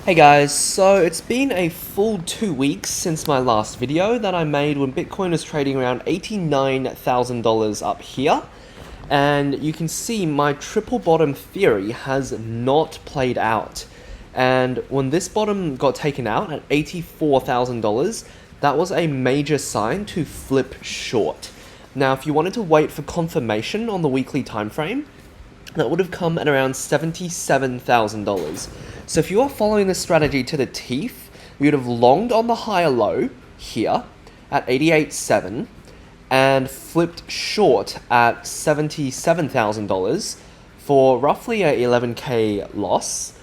Hey guys, so it's been a full 2 weeks since my last video that I made when Bitcoin was trading around $89,000 up here. And you can see my triple bottom theory has not played out. And when this bottom got taken out at $84,000, that was a major sign to flip short. Now, if you wanted to wait for confirmation on the weekly time frame, that would have come at around $77,000. So if you are following this strategy to the teeth, you would have longed on the higher low here at 88.7 and flipped short at $77,000 for roughly a 11k loss.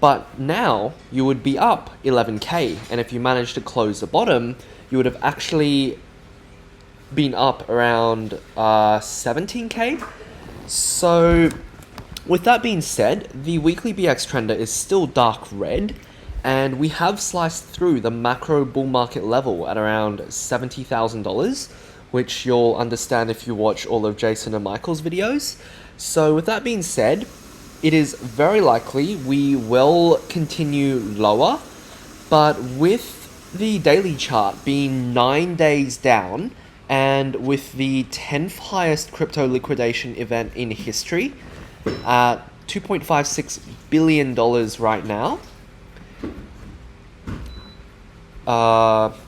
But now you would be up 11k, and if you managed to close the bottom, you would have actually been up around 17k. So, with that being said, the weekly BX trender is still dark red, and we have sliced through the macro bull market level at around $70,000, which you'll understand if you watch all of Jason and Michael's videos. So, with that being said, it is very likely we will continue lower, but with the daily chart being 9 days down, and with the 10th highest crypto liquidation event in history at $2.56 billion right now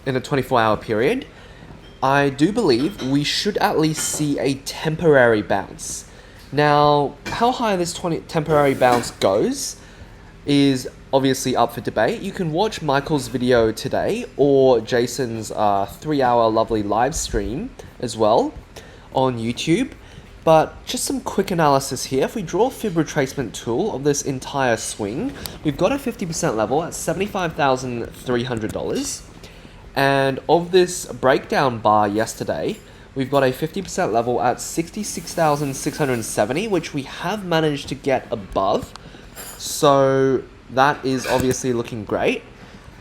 in a 24-hour period, I do believe we should at least see a temporary bounce. Now, how high this temporary bounce goes is obviously up for debate. You can watch Michael's video today or Jason's 3-hour lovely live stream as well on YouTube. But just some quick analysis here. If we draw a fib retracement tool of this entire swing, we've got a 50% level at $75,300. And of this breakdown bar yesterday, we've got a 50% level at $66,670, which we have managed to get above. So that is obviously looking great.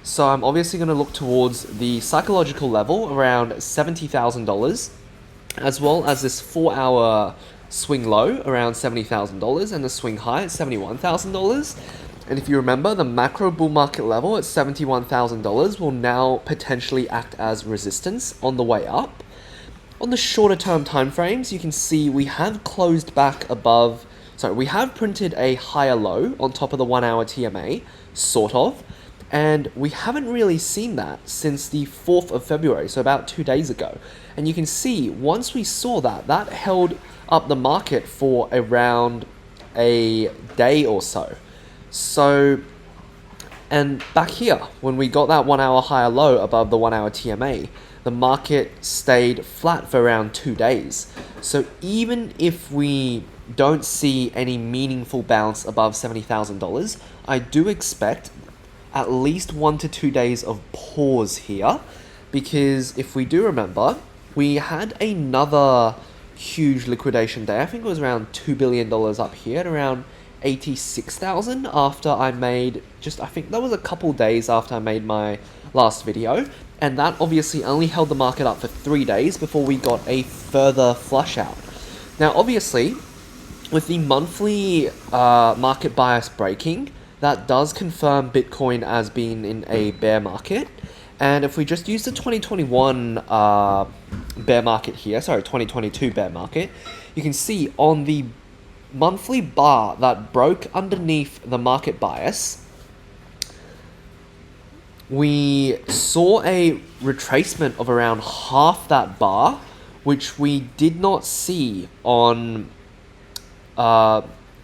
So I'm obviously going to look towards the psychological level around $70,000, as well as this 4-hour swing low around $70,000 and the swing high at $71,000. And if you remember, the macro bull market level at $71,000 will now potentially act as resistance on the way up. On the shorter term timeframes, you can see we have closed back above. So we have printed a higher low on top of the 1-hour TMA, sort of, and we haven't really seen that since the 4th of February, so about 2 days ago. And you can see, once we saw that, that held up the market for around a day or so. So, and back here, when we got that 1-hour higher low above the 1-hour TMA, the market stayed flat for around 2 days. So even if we don't see any meaningful bounce above $70,000, I do expect at least 1 to 2 days of pause here, because if we do remember, we had another huge liquidation day. I think it was around $2 billion up here at around 86,000 after I made I think that was a couple days after I made my last video, and that obviously only held the market up for 3 days before we got a further flush out. Now obviously, with the monthly market bias breaking, that does confirm Bitcoin as being in a bear market. And if we just use the 2021 bear market here, 2022 bear market, you can see on the monthly bar that broke underneath the market bias, we saw a retracement of around half that bar, which we did not see on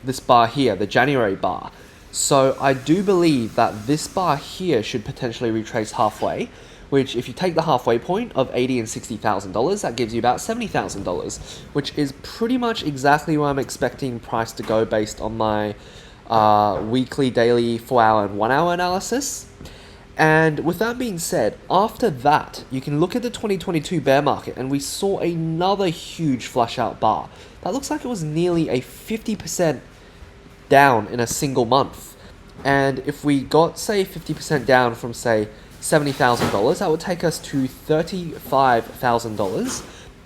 this bar here, the January bar. So I do believe that this bar here should potentially retrace halfway, which if you take the halfway point of $80,000 and $60,000, that gives you about $70,000, which is pretty much exactly where I'm expecting price to go based on my weekly, daily, 4-hour and 1-hour analysis. And with that being said, after that, you can look at the 2022 bear market, and we saw another huge flush out bar. That looks like it was nearly a 50% down in a single month. And if we got, say, 50% down from, say, $70,000, that would take us to $35,000,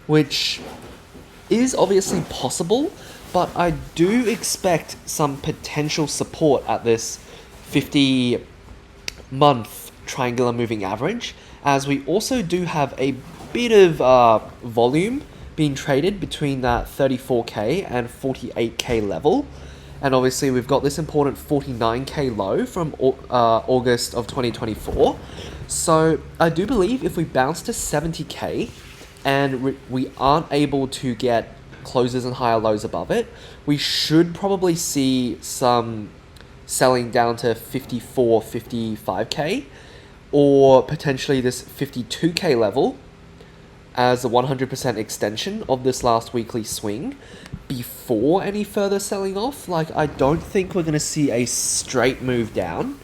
which is obviously possible, but I do expect some potential support at this 50 month triangular moving average, as we also do have a bit of volume being traded between that 34k and 48k level. And obviously we've got this important 49k low from August of 2024. So I do believe if we bounce to 70k and we aren't able to get closes and higher lows above it, we should probably see some selling down to 54, 55k, or potentially this 52k level as a 100% extension of this last weekly swing before any further selling off. Like, I don't think we're going to see a straight move down.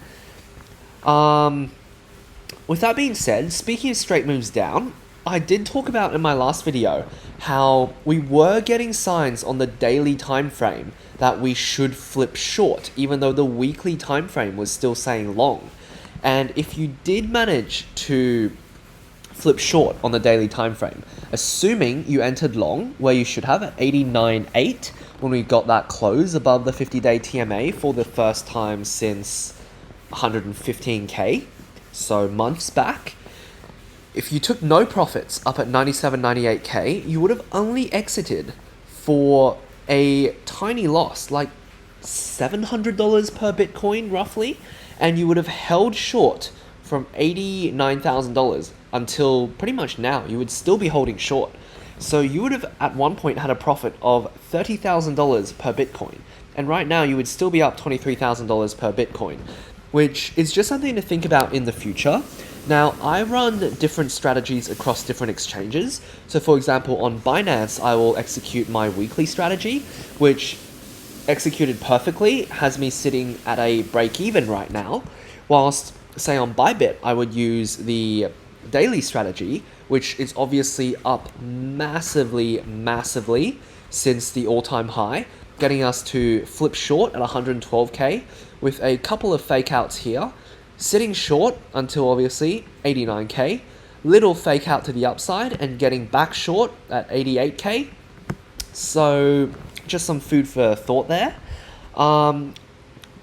With that being said, speaking of straight moves down, I did talk about in my last video how we were getting signs on the daily time frame that we should flip short, even though the weekly time frame was still saying long. And if you did manage to flip short on the daily time frame, assuming you entered long where you should have at 89.8 when we got that close above the 50-day TMA for the first time since 115k, so months back. If you took no profits up at 97, 98k, you would have only exited for a tiny loss, like $700 per Bitcoin roughly, and you would have held short from $89,000 until pretty much now. You would still be holding short. So you would have at one point had a profit of $30,000 per Bitcoin, and right now you would still be up $23,000 per Bitcoin, which is just something to think about in the future. Now, I run different strategies across different exchanges. So for example, on Binance, I will execute my weekly strategy, which executed perfectly has me sitting at a break even right now, whilst say on Bybit, I would use the daily strategy, which is obviously up massively since the all-time high, getting us to flip short at 112k with a couple of fake outs here, sitting short until obviously 89k, little fake out to the upside and getting back short at 88k. So just some food for thought there.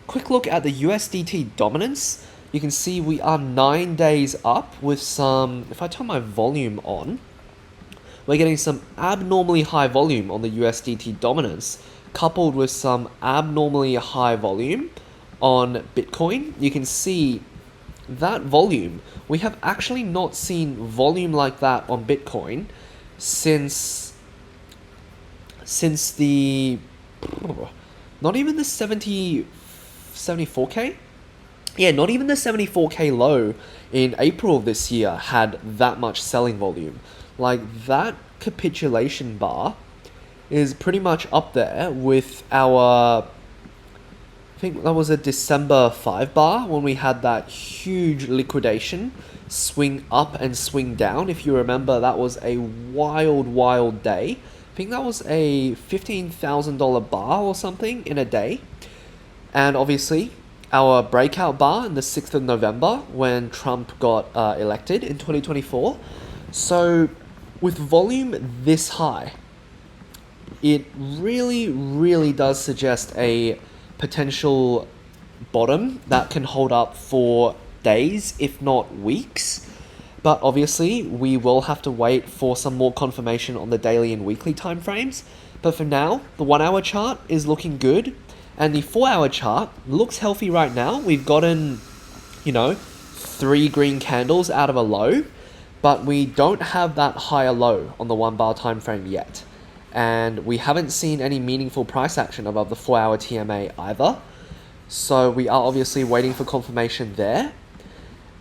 Quick look at the USDT dominance. You can see we are 9 days up with some, if I turn my volume on, we're getting some abnormally high volume on the USDT dominance, coupled with some abnormally high volume on Bitcoin. You can see that volume, we have actually not seen volume like that on Bitcoin since the, not even the 74k? Yeah, not even the 74k low in April of this year had that much selling volume. Like, that capitulation bar is pretty much up there with our, I think that was a December 5 bar when we had that huge liquidation swing up and swing down. If you remember, that was a wild day. I think that was a $15,000 bar or something in a day. And obviously, our breakout bar in the 6th of November when Trump got elected in 2024. So with volume this high, it really does suggest a potential bottom that can hold up for days, if not weeks. But obviously, we will have to wait for some more confirmation on the daily and weekly timeframes. But for now, the 1 hour chart is looking good. And the 4 hour chart looks healthy right now. We've gotten, 3 green candles out of a low, but we don't have that higher low on the 1 bar time frame yet. And we haven't seen any meaningful price action above the 4 hour TMA either. So we are obviously waiting for confirmation there.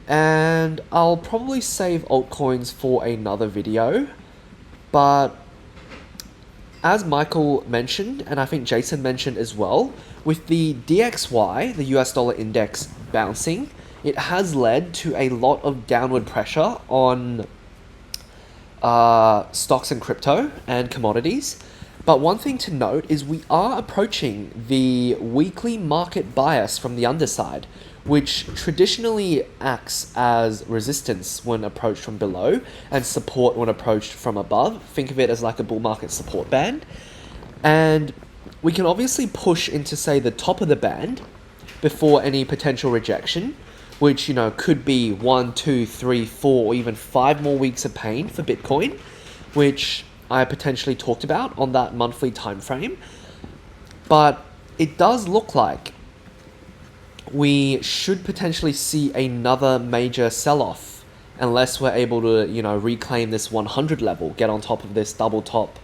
And I'll probably save altcoins for another video. But as Michael mentioned, and I think Jason mentioned as well, with the DXY, the US dollar index, bouncing, it has led to a lot of downward pressure on stocks and crypto and commodities. But one thing to note is we are approaching the weekly market bias from the underside, which traditionally acts as resistance when approached from below and support when approached from above. Think of it as like a bull market support band. And we can obviously push into, say, the top of the band before any potential rejection, which, you know, could be 1, 2, 3, 4, or even 5 more weeks of pain for Bitcoin, which I potentially talked about on that monthly time frame. But it does look like we should potentially see another major sell-off unless we're able to, you know, reclaim this 100 level, get on top of this double top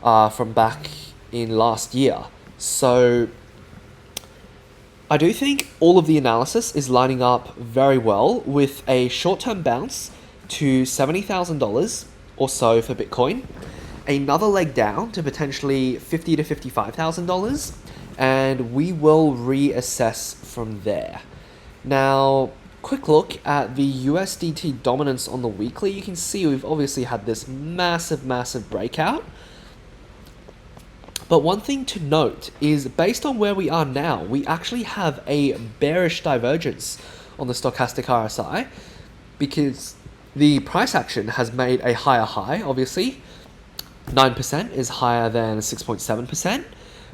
from back in last year. So I do think all of the analysis is lining up very well with a short-term bounce to $70,000 or so for Bitcoin, another leg down to potentially $50,000 to $55,000, and we will reassess from there. Now, quick look at the USDT dominance on the weekly. You can see we've obviously had this massive breakout. But one thing to note is, based on where we are now, we actually have a bearish divergence on the stochastic RSI, because the price action has made a higher high, obviously. 9% is higher than 6.7%,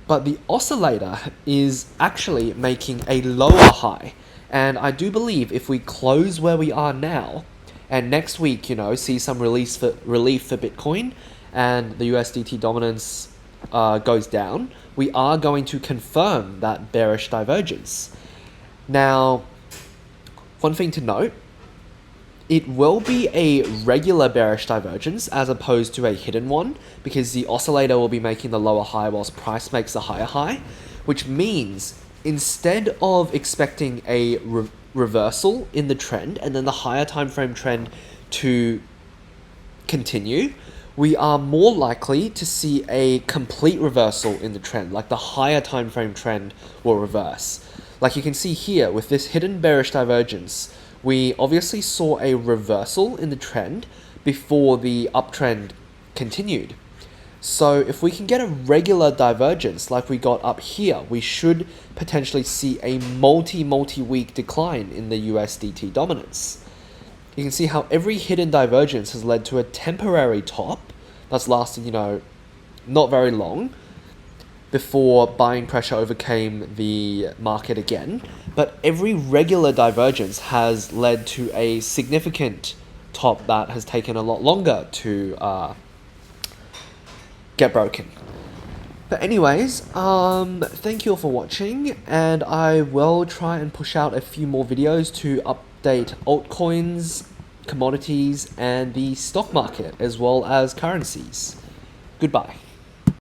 but the oscillator is actually making a lower high. And I do believe if we close where we are now, and next week, you know, see some relief for Bitcoin, and the USDT dominance goes down, we are going to confirm that bearish divergence. Now, one thing to note, it will be a regular bearish divergence as opposed to a hidden one, because the oscillator will be making the lower high whilst price makes the higher high, which means instead of expecting a reversal in the trend and then the higher time frame trend to continue, we are more likely to see a complete reversal in the trend, like the higher time frame trend will reverse. Like you can see here with this hidden bearish divergence, we obviously saw a reversal in the trend before the uptrend continued. So if we can get a regular divergence like we got up here, we should potentially see a multi-week decline in the USDT dominance. You can see how every hidden divergence has led to a temporary top that's lasted, you know, not very long before buying pressure overcame the market again. But every regular divergence has led to a significant top that has taken a lot longer to get broken. But anyways, thank you all for watching, and I will try and push out a few more videos to update altcoins, commodities, and the stock market, as well as currencies. Goodbye.